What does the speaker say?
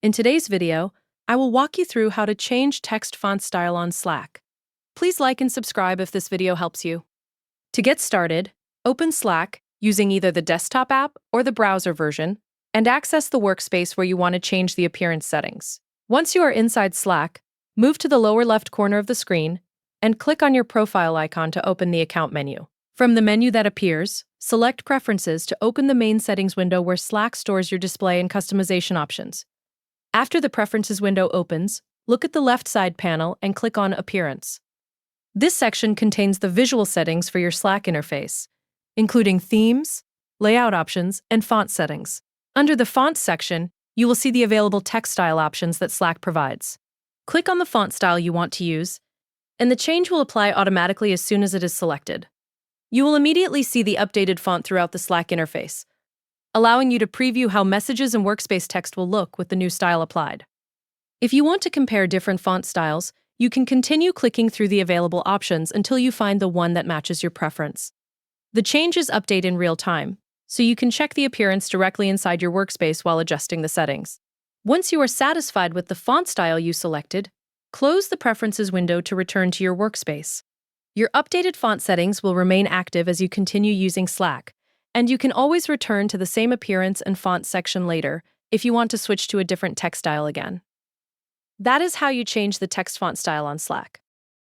In today's video, I will walk you through how to change text font style on Slack. Please like and subscribe if this video helps you. To get started, open Slack using either the desktop app or the browser version and access the workspace where you want to change the appearance settings. Once you are inside Slack, move to the lower left corner of the screen and click on your profile icon to open the account menu. From the menu that appears, select Preferences to open the main settings window where Slack stores your display and customization options. After the Preferences window opens, look at the left side panel and click on Appearance. This section contains the visual settings for your Slack interface, including themes, layout options, and font settings. Under the Fonts section, you will see the available text style options that Slack provides. Click on the font style you want to use, and the change will apply automatically as soon as it is selected. You will immediately see the updated font throughout the Slack interface, allowing you to preview how messages and workspace text will look with the new style applied. If you want to compare different font styles, you can continue clicking through the available options until you find the one that matches your preference. The changes update in real time, so you can check the appearance directly inside your workspace while adjusting the settings. Once you are satisfied with the font style you selected, close the Preferences window to return to your workspace. Your updated font settings will remain active as you continue using Slack, and you can always return to the same appearance and font section later if you want to switch to a different text style again. That is how you change the text font style on Slack.